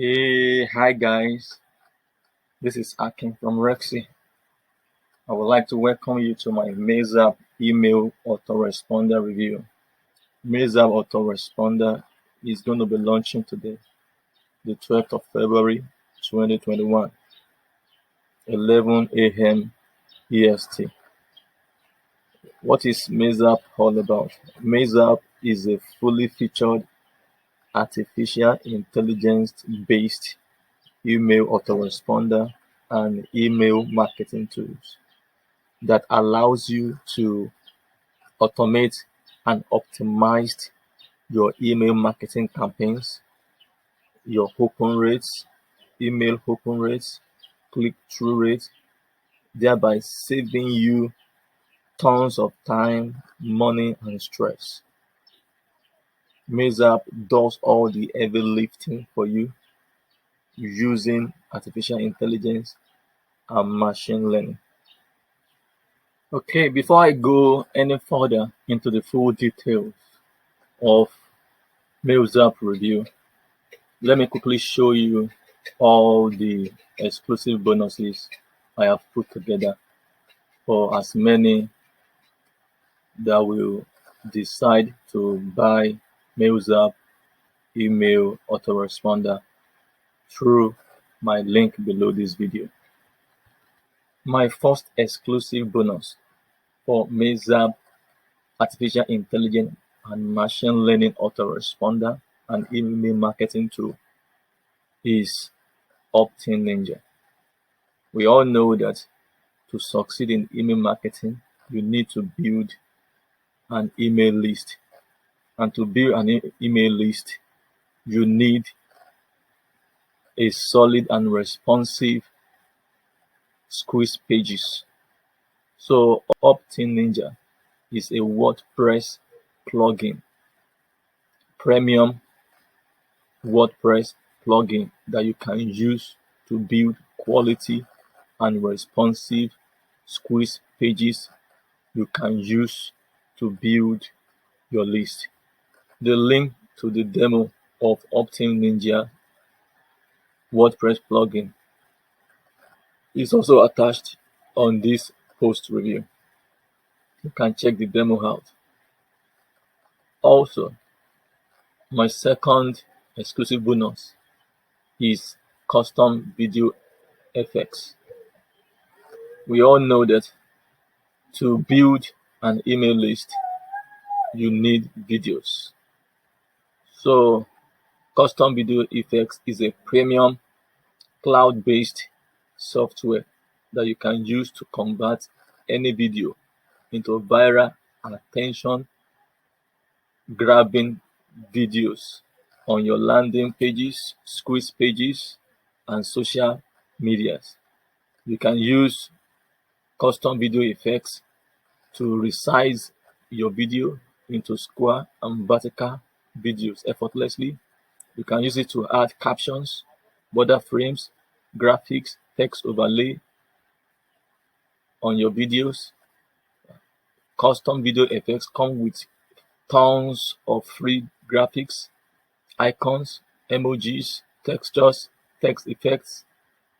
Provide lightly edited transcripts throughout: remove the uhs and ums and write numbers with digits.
Hey, hi guys. This is Akin from Rexy. I would like to welcome you to my Mailzapp email autoresponder review. Mailzapp autoresponder is going to be launching today, the 12th of February 2021, 11 a.m. EST. What is Mailzapp all about? Mailzapp is a fully featured artificial intelligence based email autoresponder and email marketing tools that allows you to automate and optimize your email marketing campaigns, your open rates, email open rates, click-through rates, thereby saving you tons of time, money, and stress. Mailzapp does all the heavy lifting for you using artificial intelligence and machine learning. Okay, before I go any further into the full details of Mailzapp review, let me quickly show you all the exclusive bonuses I have put together for as many that will decide to buy Mailzapp email autoresponder through my link below this video. My first exclusive bonus for Mailzapp artificial intelligence and machine learning autoresponder and email marketing tool is Opt-in Ninja. We all know that to succeed in email marketing, you need to build an email list. And to build an email list, you need a solid and responsive squeeze pages. So Opt-in Ninja is a WordPress plugin, premium WordPress plugin that you can use to build quality and responsive squeeze pages you can use to build your list. The link to the demo of Opt-in Ninja WordPress plugin is also attached on this post review. You can check the demo out. Also, my second exclusive bonus is custom video effects. We all know that to build an email list, you need videos. So custom video effects is a premium cloud-based software that you can use to convert any video into viral and attention grabbing videos on your landing pages, squeeze pages, and social medias. You can use custom video effects to resize your video into square and vertical videos effortlessly. You can use it to add captions, border frames, graphics, text overlay on your videos. Custom video effects come with tons of free graphics, icons, emojis, textures, text effects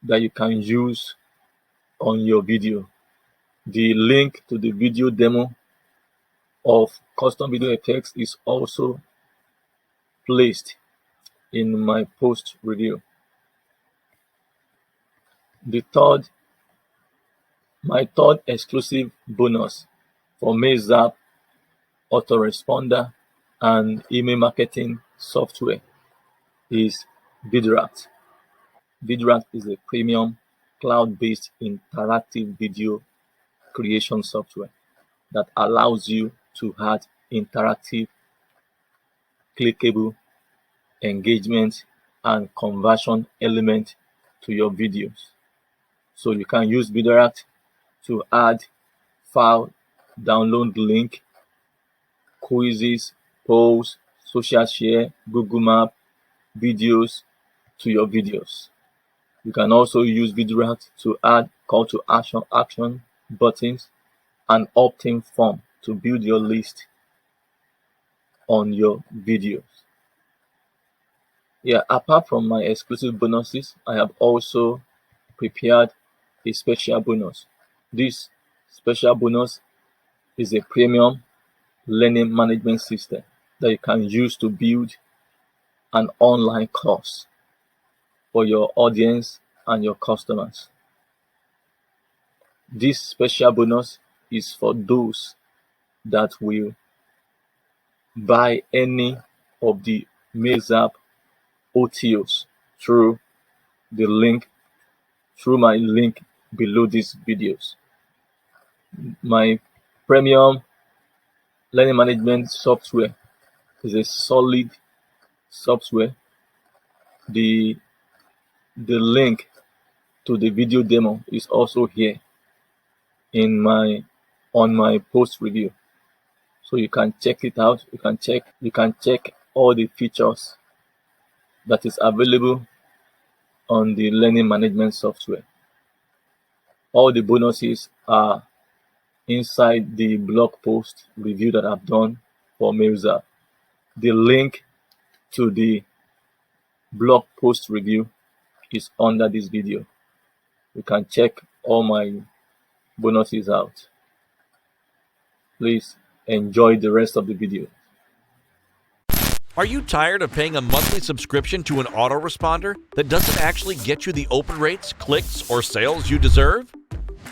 that you can use on your video. The link to the video demo of custom video effects is also placed in my post review. My third exclusive bonus for Mailzapp autoresponder and email marketing software is Vidrat. Vidrat is a premium cloud-based interactive video creation software that allows you to add interactive, clickable engagement and conversion element to your videos. So you can use Vidrat to add file download link, quizzes, polls, social share, Google Map, videos to your videos. You can also use Vidrat to add call to action buttons and opt-in form to build your list on your videos. Yeah, apart from my exclusive bonuses, I have also prepared a special bonus. This special bonus is a premium learning management system that you can use to build an online course for your audience and your customers. This special bonus is for those that will buy any of the Mailzapp OTOs through the link, through my link below these videos. My premium learning management software is a solid software. The link to the video demo is also here in my on my post review, so you can check it out. You can check all the features that is available on the learning management software. All the bonuses are inside the blog post review that I've done for Mailzapp. The link to the blog post review is under this video. You can check all my bonuses out. Please enjoy the rest of the video. Are you tired of paying a monthly subscription to an autoresponder that doesn't actually get you the open rates, clicks, or sales you deserve?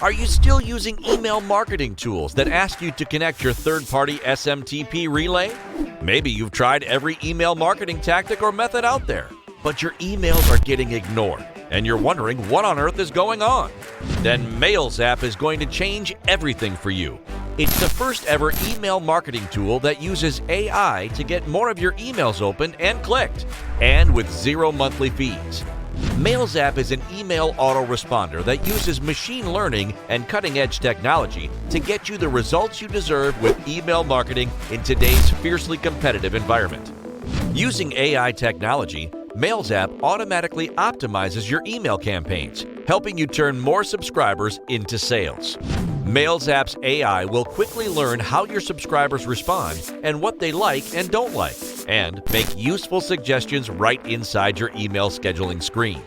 Are you still using email marketing tools that ask you to connect your third-party SMTP relay? Maybe you've tried every email marketing tactic or method out there, but your emails are getting ignored, and you're wondering what on earth is going on. Then Mailzapp is going to change everything for you. It's the first ever email marketing tool that uses AI to get more of your emails opened and clicked, and with zero monthly fees. Mailzapp is an email autoresponder that uses machine learning and cutting-edge technology to get you the results you deserve with email marketing in today's fiercely competitive environment. Using AI technology, Mailzapp automatically optimizes your email campaigns, helping you turn more subscribers into sales. Mailzapp's AI will quickly learn how your subscribers respond and what they like and don't like, and make useful suggestions right inside your email scheduling screen.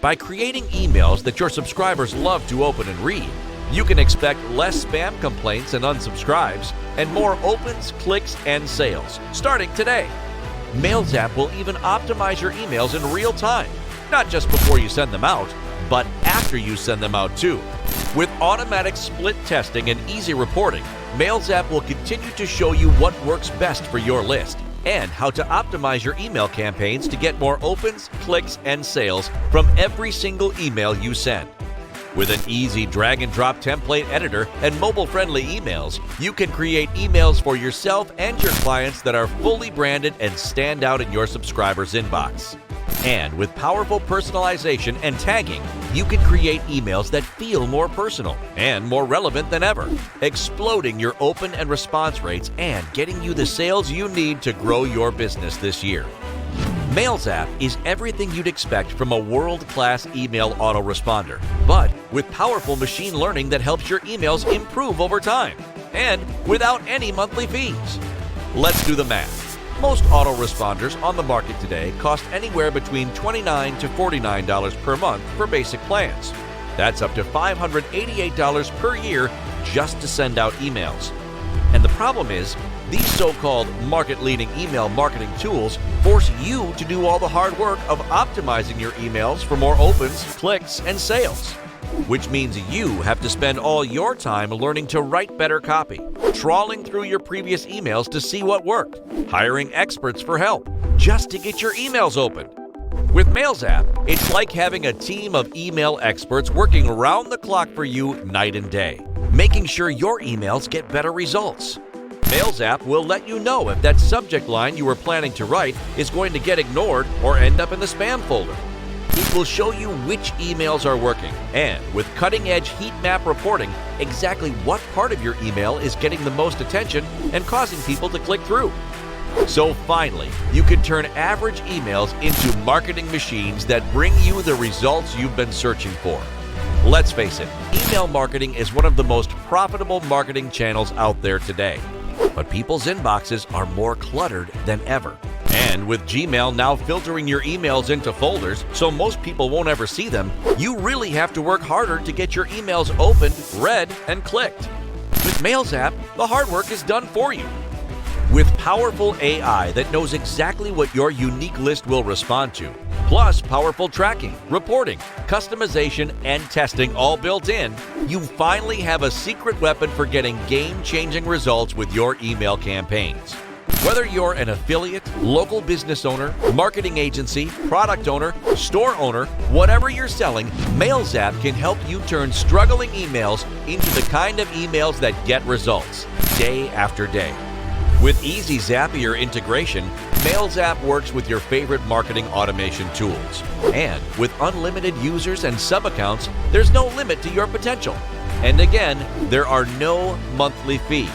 By creating emails that your subscribers love to open and read, you can expect less spam complaints and unsubscribes, and more opens, clicks, and sales, starting today. Mailzapp will even optimize your emails in real time, not just before you send them out, but after you send them out too. With automatic split testing and easy reporting, Mailzapp will continue to show you what works best for your list and how to optimize your email campaigns to get more opens, clicks, and sales from every single email you send. With an easy drag-and-drop template editor and mobile-friendly emails, you can create emails for yourself and your clients that are fully branded and stand out in your subscribers' inbox. And with powerful personalization and tagging, you can create emails that feel more personal and more relevant than ever, exploding your open and response rates and getting you the sales you need to grow your business this year. Mailzapp is everything you'd expect from a world-class email autoresponder, but with powerful machine learning that helps your emails improve over time, and without any monthly fees. Let's do the math. Most autoresponders on the market today cost anywhere between $29 to $49 per month for basic plans. That's up to $588 per year just to send out emails. And the problem is, these so-called market-leading email marketing tools force you to do all the hard work of optimizing your emails for more opens, clicks, and sales. Which means you have to spend all your time learning to write better copy, trawling through your previous emails to see what worked, hiring experts for help, just to get your emails open. With Mailzapp, it's like having a team of email experts working around the clock for you night and day, making sure your emails get better results. Mailzapp will let you know if that subject line you were planning to write is going to get ignored or end up in the spam folder. It will show you which emails are working, and with cutting-edge heat map reporting, exactly what part of your email is getting the most attention and causing people to click through. So finally, you can turn average emails into marketing machines that bring you the results you've been searching for. Let's face it, email marketing is one of the most profitable marketing channels out there today. But people's inboxes are more cluttered than ever. And with Gmail now filtering your emails into folders so most people won't ever see them, you really have to work harder to get your emails opened, read, and clicked. With Mailzapp, the hard work is done for you. With powerful AI that knows exactly what your unique list will respond to, plus powerful tracking, reporting, customization, and testing all built in, you finally have a secret weapon for getting game-changing results with your email campaigns. Whether you're an affiliate, local business owner, marketing agency, product owner, store owner, whatever you're selling, Mailzapp can help you turn struggling emails into the kind of emails that get results day after day. With easy Zapier integration, Mailzapp works with your favorite marketing automation tools. And with unlimited users and sub-accounts, there's no limit to your potential. And again, there are no monthly fees.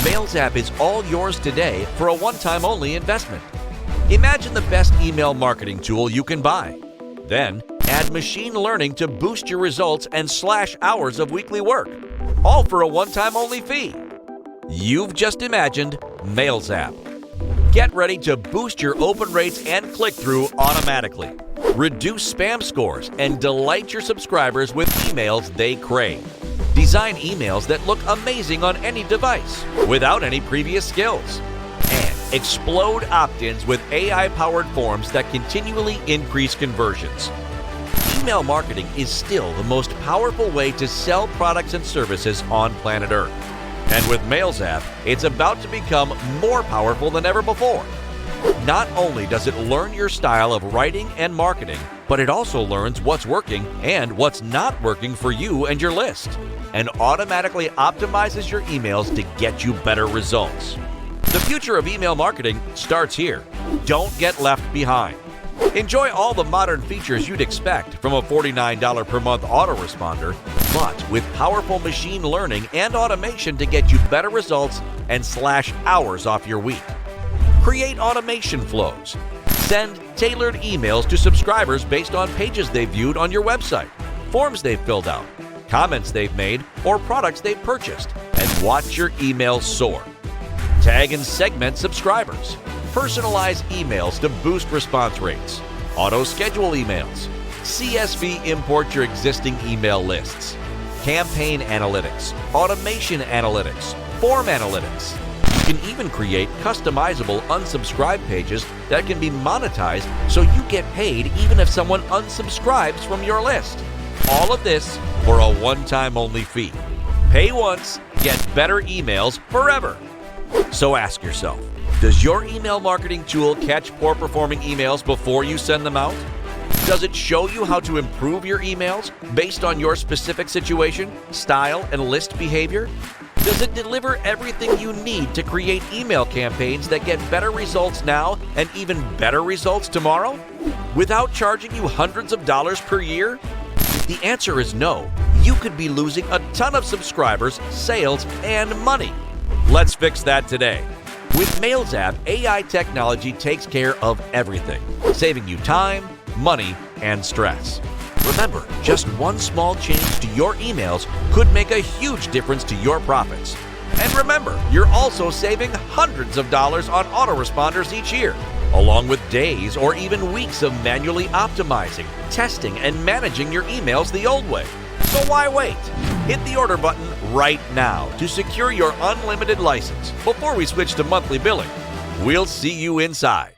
Mailzapp is all yours today for a one-time only investment. Imagine the best email marketing tool you can buy. Then, add machine learning to boost your results and slash hours of weekly work, all for a one-time only fee. You've just imagined Mailzapp. Get ready to boost your open rates and click-through automatically. Reduce spam scores and delight your subscribers with emails they crave. Design emails that look amazing on any device without any previous skills. And explode opt-ins with AI-powered forms that continually increase conversions. Email marketing is still the most powerful way to sell products and services on planet Earth. And with Mailzapp, it's about to become more powerful than ever before. Not only does it learn your style of writing and marketing, but it also learns what's working and what's not working for you and your list, and automatically optimizes your emails to get you better results. The future of email marketing starts here. Don't get left behind. Enjoy all the modern features you'd expect from a $49 per month autoresponder, but with powerful machine learning and automation to get you better results and slash hours off your week. Create automation flows. Send tailored emails to subscribers based on pages they've viewed on your website, forms they've filled out, comments they've made, or products they've purchased, and watch your emails soar. Tag and segment subscribers. Personalize emails to boost response rates. Auto-schedule emails. CSV import your existing email lists. Campaign analytics. Automation analytics. Form analytics. You can even create customizable unsubscribe pages that can be monetized so you get paid even if someone unsubscribes from your list. All of this for a one-time only fee. Pay once, get better emails forever. So ask yourself, does your email marketing tool catch poor performing emails before you send them out? Does it show you how to improve your emails based on your specific situation, style, and list behavior? Does it deliver everything you need to create email campaigns that get better results now and even better results tomorrow, without charging you hundreds of dollars per year? If the answer is no, you could be losing a ton of subscribers, sales, and money. Let's fix that today. With Mailzapp, AI technology takes care of everything, saving you time, money, and stress. Remember, just one small change to your emails could make a huge difference to your profits. And remember, you're also saving hundreds of dollars on autoresponders each year, along with days or even weeks of manually optimizing, testing, and managing your emails the old way. So why wait? Hit the order button right now to secure your unlimited license before we switch to monthly billing. We'll see you inside.